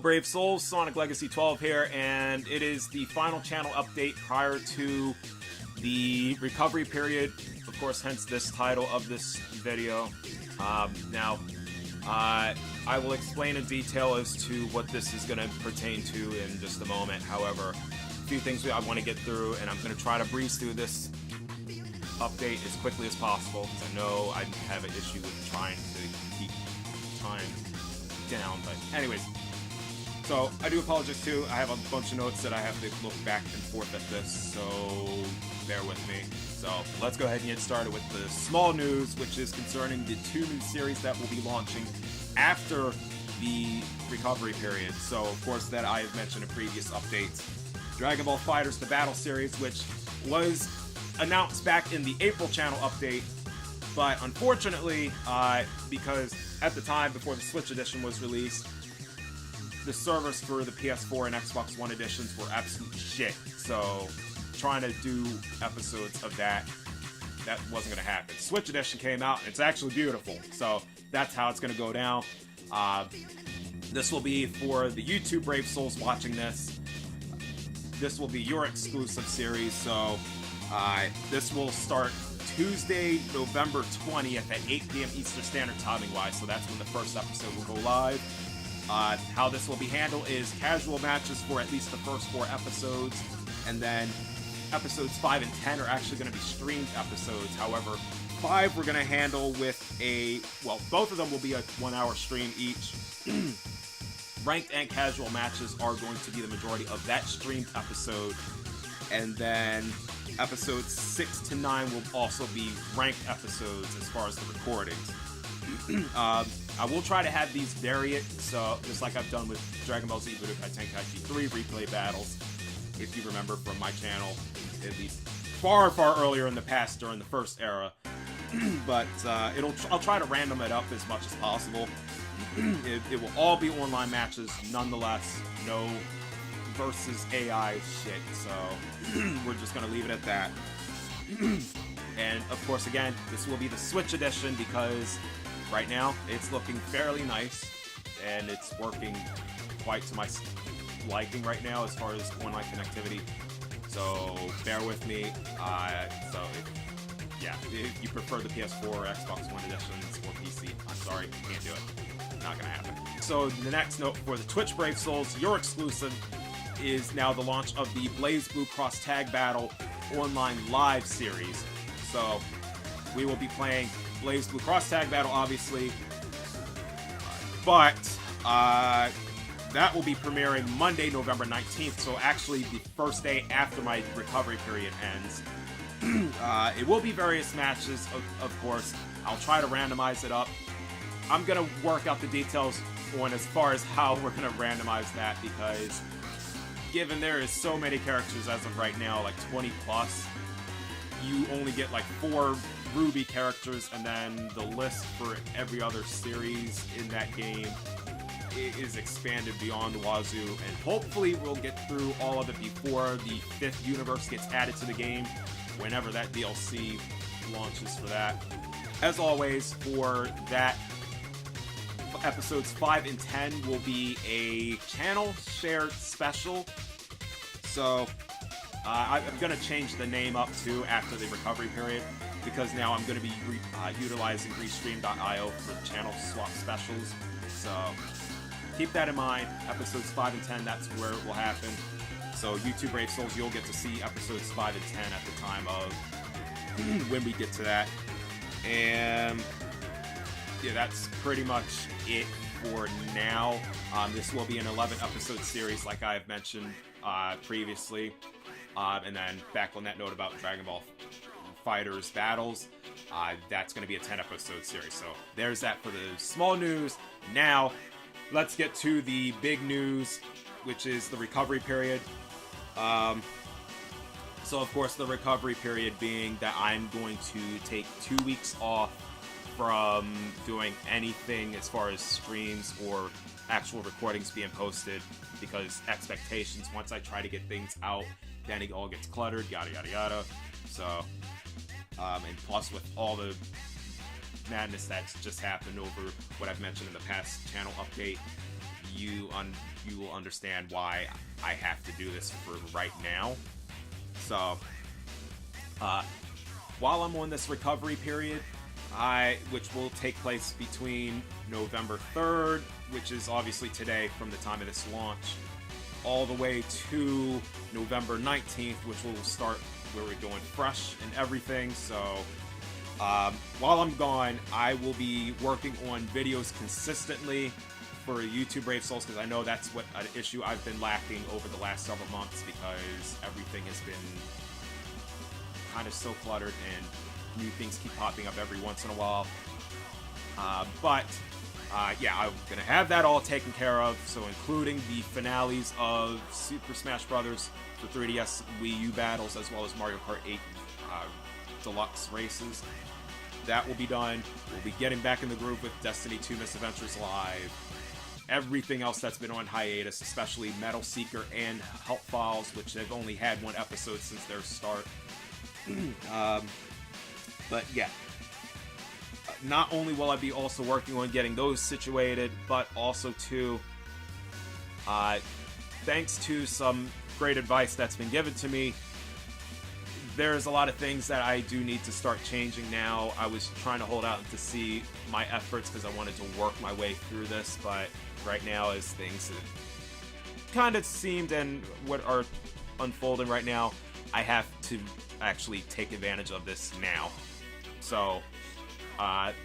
brave souls, Soniclegacy12 here, and it is the final channel update prior to the recovery period, of course, hence this title of this video. Now, I will explain in detail as to what this is going to pertain to in just a moment. However, a few things I want to get through, and I'm going to try to breeze through this update as quickly as possible, because I know I have an issue with trying to keep time down. But anyways, so I do apologize too. I have a bunch of notes that I have to look back and forth at this, so bear with me. So let's go ahead and get started with the small news, which is concerning the 2 new series that will be launching after the recovery period. So of course, that I have mentioned in previous updates. Dragon Ball FighterZ The Battle Series, which was announced back in the April channel update, but unfortunately, because at the time before the Switch edition was released, the servers for the PS4 and Xbox One editions were absolute shit. So trying to do episodes of that wasn't going to happen. Switch edition came out, and it's actually beautiful. So that's how it's going to go down. This will be for the YouTube brave souls watching this. This will be your exclusive series. So this will start Tuesday, November 20th at 8 p.m. Eastern Standard Timing-wise. So that's when the first episode will go live. How this will be handled is casual matches for at least the first 4 episodes, and then episodes 5 and 10 are actually going to be streamed episodes. However, 5 we're going to handle with both of them will be a 1-hour stream each. Ranked and casual matches are going to be the majority of that streamed episode, and then episodes 6 to 9 will also be ranked episodes as far as the recordings. I will try to have these varied, so just like I've done with Dragon Ball Z Budokai Tenkaichi 3 replay battles, if you remember from my channel, at least far earlier in the past during the first era. But I'll try to random it up as much as possible. It will all be online matches, nonetheless. No versus AI shit, so we're just gonna leave it at that. And of course, again, this will be the Switch edition because right now it's looking fairly nice and it's working quite to my liking right now as far as online connectivity. So bear with me. If you prefer the PS4 or Xbox One editions or PC, I'm sorry, can't do it. Not gonna happen. So the next note for the Twitch brave souls, your exclusive, is now the launch of the Blaze Blue Cross Tag Battle online live series. So we will be playing Blaze Blue Cross Tag Battle, obviously, but that will be premiering Monday, November 19th, so actually the first day after my recovery period ends. It will be various matches, of course. I'll try to randomize it up. I'm going to work out the details on as far as how we're going to randomize that, because given there is so many characters as of right now, like 20 plus, you only get like 4 Ruby characters, and then the list for every other series in that game is expanded beyond the wazoo, and hopefully we'll get through all of it before the 5th universe gets added to the game, whenever that DLC launches for that. As always, for that, episodes 5 and 10 will be a channel shared special. So I'm going to change the name up too after the recovery period, because now I'm going to be utilizing Restream.io for channel swap specials. So keep that in mind. Episodes 5 and 10, that's where it will happen. So YouTube brave souls, you'll get to see episodes 5 and 10 at the time of when we get to that. And yeah, that's pretty much it for now. This will be an 11 episode series, like I've mentioned previously. And then back on that note about Dragon Ball FighterZ battles, that's going to be a 10 episode series. So there's that for the small news. Now let's get to the big news, which is the recovery period. So of course the recovery period being that I'm going to take 2 weeks off from doing anything as far as streams or actual recordings being posted, because expectations, once I try to get things out, then it all gets cluttered, yada yada yada. So and plus with all the madness that's just happened over what I've mentioned in the past channel update, you will understand why I have to do this for right now. So, while I'm on this recovery period, which will take place between November 3rd, which is obviously today from the time of this launch, all the way to November 19th, which will start where we're doing fresh and everything. So while I'm gone, I will be working on videos consistently for YouTube Brave Souls, because I know that's what an issue I've been lacking over the last several months, because everything has been kind of so cluttered and new things keep popping up every once in a while. Yeah, I'm going to have that all taken care of, so including the finales of Super Smash Bros. For 3DS Wii U battles, as well as Mario Kart 8 Deluxe races. That will be done. We'll be getting back in the groove with Destiny 2 Misadventures Live. Everything else that's been on hiatus, especially Metal Seeker and Help Files, which they've only had one episode since their start. But yeah. Not only will I be also working on getting those situated, but also too, thanks to some great advice that's been given to me, there's a lot of things that I do need to start changing now. I was trying to hold out to see my efforts because I wanted to work my way through this, but right now, as things kind of seemed and what are unfolding right now, I have to actually take advantage of this now. So,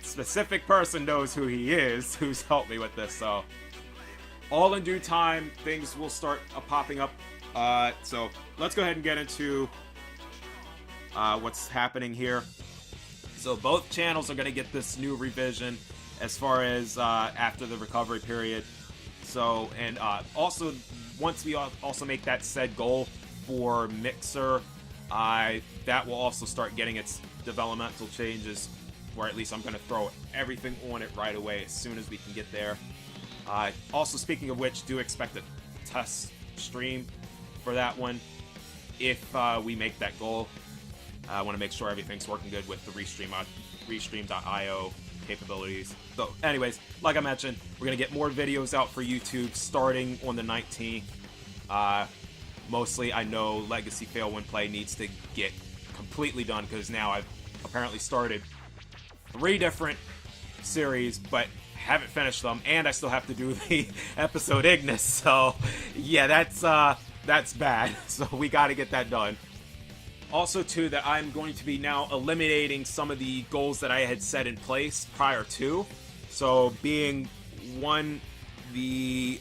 specific person knows who he is, who's helped me with this, so all in due time, things will start popping up. So let's go ahead and get into what's happening here. So both channels are going to get this new revision as far as after the recovery period. So, and also, once we also make that said goal for Mixer, that will also start getting its developmental changes, or at least I'm going to throw everything on it right away as soon as we can get there. Also, speaking of which, do expect a test stream for that one if we make that goal. I want to make sure everything's working good with the Restream.io capabilities. So anyways, like I mentioned, we're going to get more videos out for YouTube starting on the 19th. Mostly, I know Legacy Fail When Play needs to get completely done, because now I've apparently started 3 different series, but haven't finished them, and I still have to do the episode Ignis, so yeah, that's bad, so we gotta get that done. Also, too, that I'm going to be now eliminating some of the goals that I had set in place prior to, so being one, the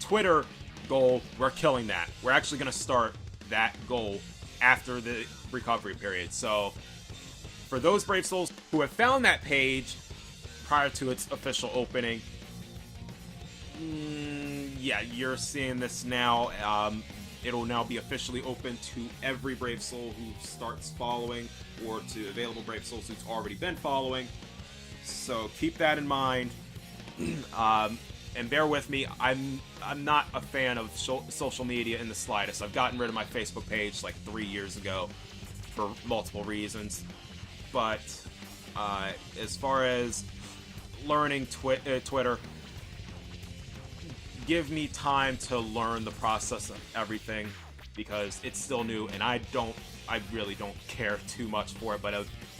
Twitter goal, we're killing that. We're actually going to start that goal after the recovery period, so for those Brave Souls who have found that page prior to its official opening, yeah, you're seeing this now. It'll now be officially open to every Brave Soul who starts following, or to available Brave Souls who's already been following. So keep that in mind. And bear with me, I'm not a fan of social media in the slightest. I've gotten rid of my Facebook page like 3 years ago for multiple reasons. But as far as learning Twitter, give me time to learn the process of everything, because it's still new and I really don't care too much for it, but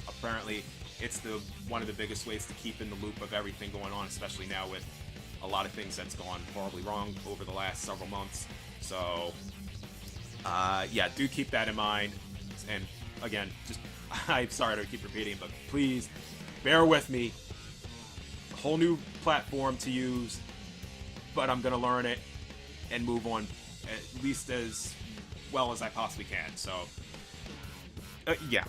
apparently it's one of the biggest ways to keep in the loop of everything going on, especially now with a lot of things that's gone horribly wrong over the last several months. So yeah, do keep that in mind. And again, just I'm sorry to keep repeating, but please bear with me. A whole new platform to use, but I'm gonna learn it and move on at least as well as I possibly can. So yeah.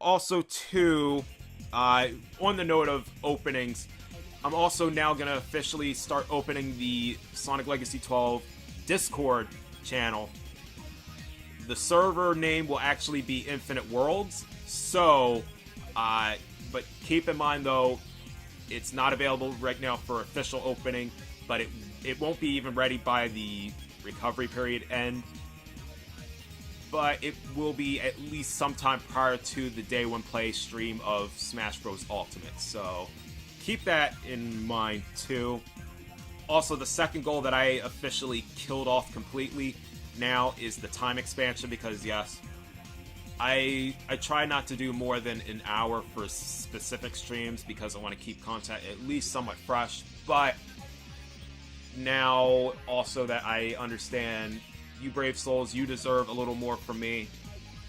Also too, on the note of openings, I'm also now gonna officially start opening the Soniclegacy12 Discord channel. The server name will actually be Infinite Worlds, so but keep in mind though, it's not available right now for official opening, but it won't be even ready by the recovery period end, but it will be at least sometime prior to the Day One Play stream of Smash Bros. Ultimate, so keep that in mind too. Also, the second goal that I officially killed off completely now is the time expansion, because yes, I try not to do more than an hour for specific streams because I want to keep content at least somewhat fresh. But now also that I understand you brave souls, you deserve a little more from me,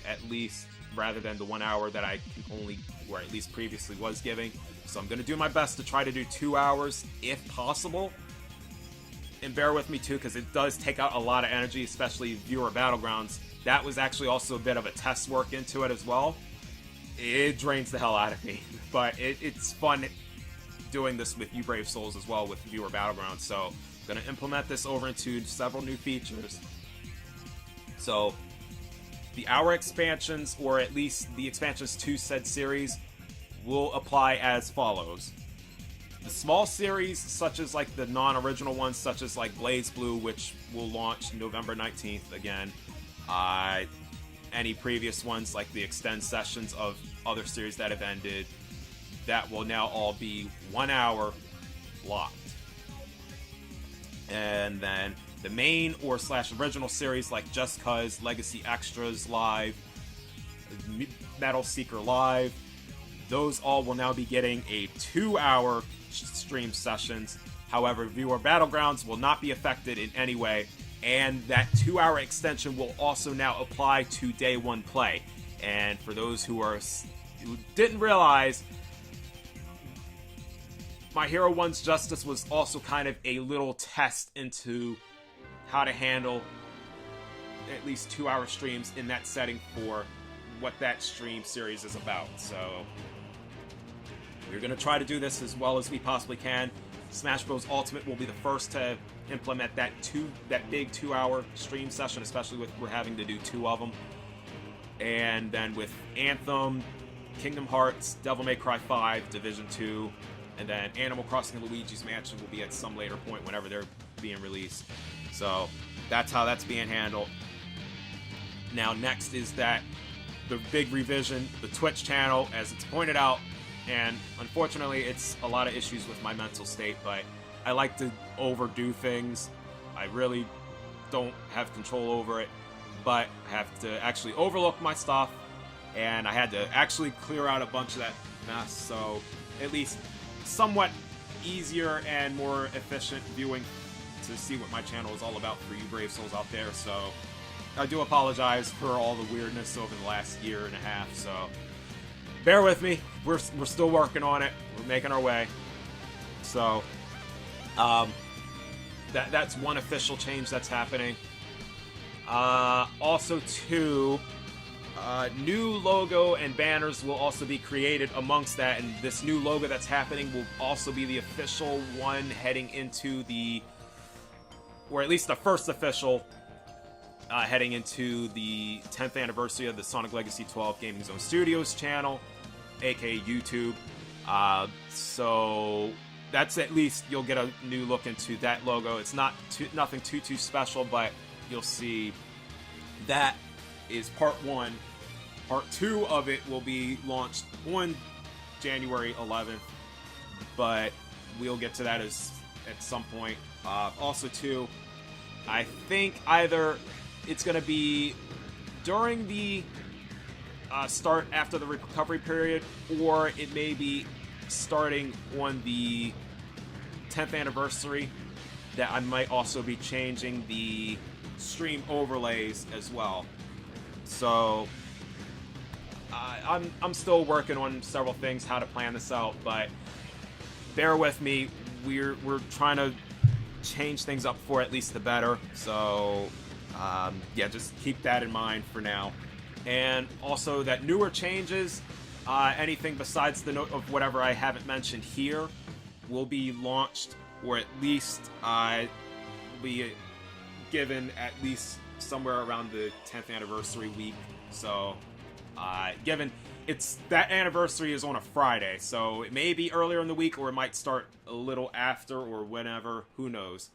at least, rather than the 1 hour that I can only, or at least previously was giving. So I'm going to do my best to try to do 2 hours if possible. And bear with me too, because it does take out a lot of energy, especially viewer battlegrounds. That was actually also a bit of a test work into it as well. It drains the hell out of me, but it's fun doing this with you brave souls as well with viewer battlegrounds. So I'm going to implement this over into several new features. So the hour expansions, or at least the expansions to said series, will apply as follows. The small series, such as like the non-original ones, such as like Blaze Blue, which will launch November 19th again. Any previous ones, like the extend sessions of other series that have ended, that will now all be 1 hour blocked. And then the main or / original series, like Just Cause, Legacy Extras Live, Metal Seeker Live, those all will now be getting a 2 hour stream sessions. However, viewer battlegrounds will not be affected in any way, and that 2 hour extension will also now apply to day one play. And for those who didn't realize, My Hero 1's Justice was also kind of a little test into how to handle at least 2 hour streams in that setting for what that stream series is about. So we're going to try to do this as well as we possibly can. Smash Bros. Ultimate will be the first to implement that big 2 hour stream session, especially with we're having to do 2 of them. And then with Anthem, Kingdom Hearts, Devil May Cry 5, Division 2, and then Animal Crossing and Luigi's Mansion will be at some later point whenever they're being released. So that's how that's being handled. Now next is that the big revision, the Twitch channel, as it's pointed out, and unfortunately it's a lot of issues with my mental state, but I like to overdo things. I really don't have control over it, but I have to actually overlook my stuff, and I had to actually clear out a bunch of that mess, so at least somewhat easier and more efficient viewing to see what my channel is all about for you brave souls out there. So I do apologize for all the weirdness over the last year and a half, so bear with me. We're still working on it. We're making our way. So that's one official change that's happening. Also, too, new logo and banners will also be created amongst that, and this new logo that's happening will also be the official one heading into the, or at least the first official heading into the 10th anniversary of the Soniclegacy12 Gaming Zone Studios channel, aka YouTube. So that's at least, you'll get a new look into that logo. It's nothing too special, but you'll see that is part 1. Part 2 of it will be launched on January 11th, but we'll get to that at some point. Also, too, I think either it's going to be during the start after the recovery period, or it may be starting on the 10th anniversary, that I might also be changing the stream overlays as well. So I'm still working on several things, how to plan this out, but bear with me. We're trying to change things up for at least the better. So yeah, just keep that in mind for now. And also that newer changes, anything besides the note of whatever I haven't mentioned here, will be launched, or at least be given at least somewhere around the 10th anniversary week. So given that anniversary is on a Friday, so it may be earlier in the week, or it might start a little after, or whenever, who knows.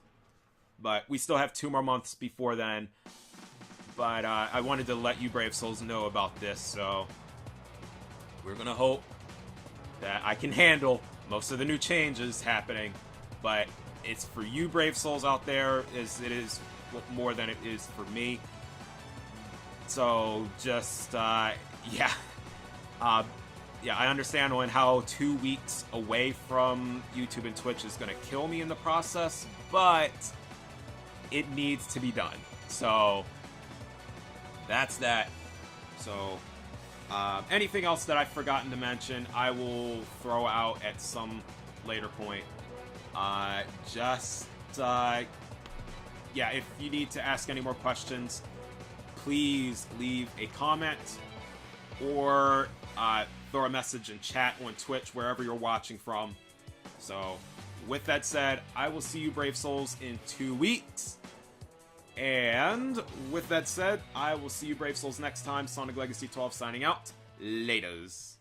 But we still have 2 more months before then. But I wanted to let you brave souls know about this, so we're gonna hope that I can handle most of the new changes happening. But it's for you brave souls out there as it is more than it is for me. So just yeah, I understand how 2 weeks away from YouTube and Twitch is going to kill me in the process, but it needs to be done. So that's that. So anything else that I've forgotten to mention, I will throw out at some later point. Yeah, if you need to ask any more questions, please leave a comment or throw a message in chat on Twitch, wherever you're watching from. So, with that said, I will see you brave souls in 2 weeks. And with that said, I will see you brave souls next time. Soniclegacy12 signing out. Laters.